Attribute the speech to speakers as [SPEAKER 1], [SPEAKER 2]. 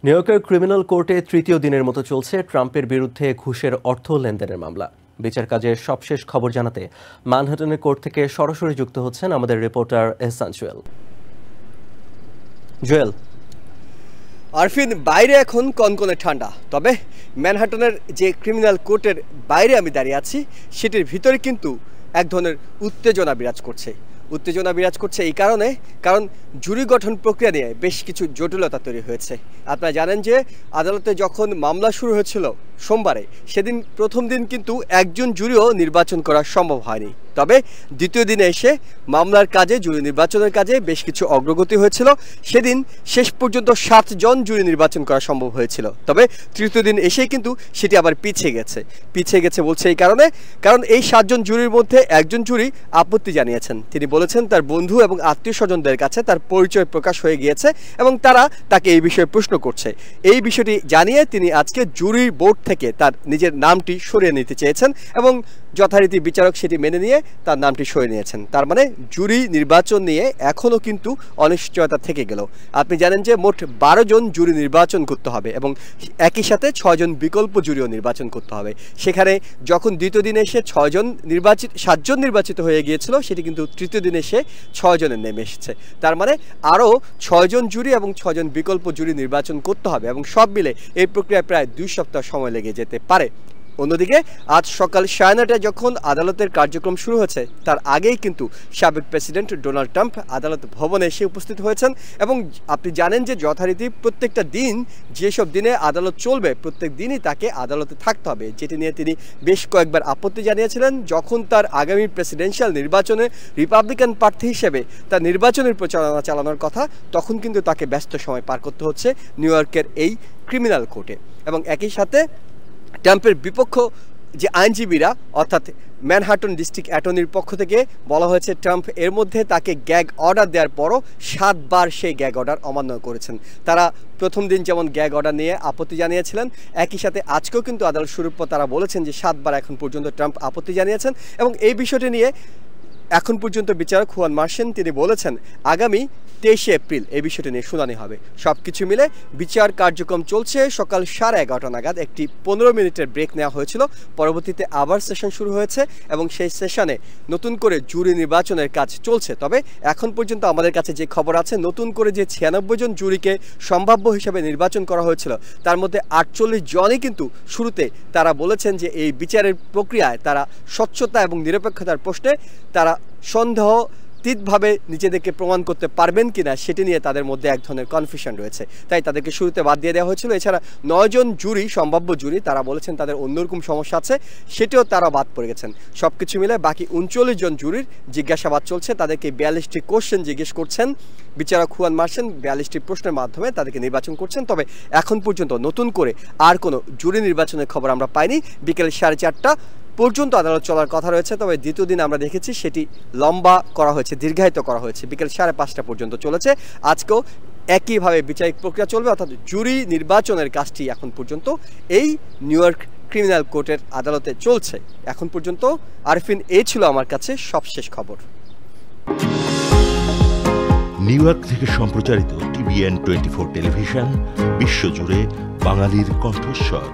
[SPEAKER 1] নিউইয়র্কের ক্রিমিনাল কোর্টে তৃতীয় দিনের মতো চলছে ট্রাম্পের বিরুদ্ধে ঘুষের অর্থ লেনদেনের মামলা। বিচার কাজের সবশেষ খবর জানাতে ম্যানহাটনের কোর্ট থেকে সরাসরি যুক্ত হচ্ছেন আমাদের রিপোর্টার এহসান জুয়েল।
[SPEAKER 2] আরফিন, বাইরে এখন কনকনে ঠান্ডা, তবে ম্যানহাটনের যে ক্রিমিনাল কোর্টের বাইরে আমি দাঁড়িয়ে আছি সেটির ভিতরে কিন্তু এক ধরনের উত্তেজনা বিরাজ করছে এই কারণ জুরি গঠন প্রক্রিয়া নিয়ে বেশ কিছু জটিলতা তৈরি হয়েছে। আপনারা জানেন যে আদালতে যখন মামলা শুরু হয়েছিল সোমবারে, সেদিন প্রথম দিন কিন্তু একজন জুরিও নির্বাচন করা সম্ভব হয়নি। তবে দ্বিতীয় দিনে এসে মামলার কাজে, জুরি নির্বাচনের কাজে বেশ কিছু অগ্রগতি হয়েছিল। সেদিন শেষ পর্যন্ত 7 জন জুরি নির্বাচন করা সম্ভব হয়েছিল। তবে তৃতীয় দিন এসেই কিন্তু সেটি আবার পিছিয়ে গেছে বলছে এই কারণ এই 7 জন জুরির মধ্যে একজন জুরি আপত্তি জানিয়েছেন। তিনি বলেছেন তার বন্ধু এবং আত্মীয় স্বজনদের কাছে তার পরিচয় প্রকাশ হয়ে গিয়েছে এবং তারা তাকে এই বিষয়ে প্রশ্ন করছে। এই বিষয়টি জানিয়ে তিনি আজকে জুরি বোর্ড থেকে তার নিজের নামটি সরিয়ে নিতে চেয়েছেন এবং যথারীতি বিচারক সেটি মেনে নিয়ে তার নামটি সরিয়ে নিয়েছেন। তার মানে জুরি নির্বাচন নিয়ে এখনও কিন্তু অনিশ্চয়তা থেকে গেল। আপনি জানেন যে মোট 12 জন জুরি নির্বাচন করতে হবে এবং একই সাথে 6 জন বিকল্প জুরিও নির্বাচন করতে হবে। সেখানে যখন দ্বিতীয় দিনে এসে 7 জন নির্বাচিত হয়ে গিয়েছিল, সেটি কিন্তু তৃতীয় দিনে এসে 6 জনের নেমে এসেছে। তার মানে আরও 6 জন জুরি এবং 6 জন বিকল্প জুরি নির্বাচন করতে হবে এবং সব মিলে এই প্রক্রিয়ায় প্রায় 2 সপ্তাহ সময় লেগে যেতে পারে। অন্যদিকে আজ সকাল 9:30টায় যখন আদালতের কার্যক্রম শুরু হয়েছে, তার আগেই কিন্তু সাবেক প্রেসিডেন্ট ডোনাল্ড ট্রাম্প আদালত ভবনে এসে উপস্থিত হয়েছেন এবং আপনি জানেন যে যথারীতি প্রত্যেকটা দিন, যেসব দিনে আদালত চলবে প্রত্যেক দিনই তাকে আদালতে থাকতে হবে, যেটি নিয়ে তিনি বেশ কয়েকবার আপত্তি জানিয়েছিলেন। যখন তার আগামী প্রেসিডেন্সিয়াল নির্বাচনে রিপাবলিকান প্রার্থী হিসেবে তার নির্বাচনের প্রচারণা চালানোর কথা, তখন কিন্তু তাকে ব্যস্ত সময় পার করতে হচ্ছে নিউ ইয়র্কের এই ক্রিমিনাল কোর্টে। এবং একই সাথে ট্রাম্পের বিপক্ষ যে আইনজীবীরা, অর্থাৎ ম্যানহাটন ডিস্ট্রিক্ট অ্যাটর্নির পক্ষ থেকে বলা হয়েছে ট্রাম্প এর মধ্যে তাকে গ্যাগ অর্ডার দেওয়ার পরও 7 বার সেই গ্যাগ অর্ডার অমান্য করেছেন। তারা প্রথম দিন যেমন গ্যাগ অর্ডার নিয়ে আপত্তি জানিয়েছিলেন, একই সাথে আজকেও কিন্তু আদালত শুরুর পর তারা বলেছেন যে 7 বার এখন পর্যন্ত ট্রাম্প আপত্তি জানিয়েছেন এবং এই বিষয়টি নিয়ে এখন পর্যন্ত বিচারক হুয়ান মার্শেন তিনি বলেছেন আগামী 23 এপ্রিল এই বিষয়টি নিয়ে শুনানি হবে। সব কিছু মিলে বিচার কার্যক্রম চলছে। সকাল 11:30 নাগাদ একটি 15 মিনিটের ব্রেক নেওয়া হয়েছিল, পরবর্তীতে আবার সেশন শুরু হয়েছে এবং সেই সেশনে নতুন করে জুরি নির্বাচনের কাজ চলছে। তবে এখন পর্যন্ত আমাদের কাছে যে খবর আছে, নতুন করে যে 96 জন জুরিকে সম্ভাব্য হিসেবে নির্বাচন করা হয়েছিল, তার মধ্যে 48 জনই কিন্তু শুরুতে তারা বলেছেন যে এই বিচারের প্রক্রিয়ায় তারা স্বচ্ছতা এবং নিরপেক্ষতার প্রশ্নে তারা সন্দেহাতীতভাবে নিজেদেরকে প্রমাণ করতে পারবেন কিনা সেটি নিয়ে তাদের মধ্যে এক ধরনের কনফিউশন রয়েছে, তাই তাদেরকে শুরুতে বাদ দিয়ে দেওয়া হয়েছিল। এছাড়া 9 জন জুরি, সম্ভাব্য জুরি, তারা বলেছেন তাদের অন্যরকম সমস্যা আছে, সেটিও তারা বাদ পড়ে গেছেন। সব কিছু মিলে বাকি 39 জন জুরির জিজ্ঞাসাবাদ চলছে। তাদেরকে 42টি কোশ্চেন জিজ্ঞেস করছেন বিচারক হুয়ান মার্শেন। 42টি প্রশ্নের মাধ্যমে তাদেরকে নির্বাচন করছেন। তবে এখন পর্যন্ত নতুন করে আর কোনো জুরি নির্বাচনের খবর আমরা পাইনি। বিকেল 4:30টা পর্যন্ত আদালত চলার কথা রয়েছে, তবে দ্বিতীয় দিন আমরা দেখেছি সেটি লম্বা করা হয়েছে, দীর্ঘায়িত করা হয়েছে, বিকেল 5:30টা পর্যন্ত চলেছে। আজকেও একইভাবে বিচারিক প্রক্রিয়া চলবে, অর্থাৎ জুরি নির্বাচনের কাজটি এখন পর্যন্ত এই নিউ ইয়র্ক ক্রিমিনাল কোর্টের আদালতে চলছে। এখন পর্যন্ত আরফিন, এই ছিল আমার কাছে সবশেষ খবর।
[SPEAKER 3] নিউ ইয়র্ক থেকে সম্প্রচারিত TVN 24 টেলিভিশন বিশ্বজুড়ে বাঙালির কণ্ঠস্বর।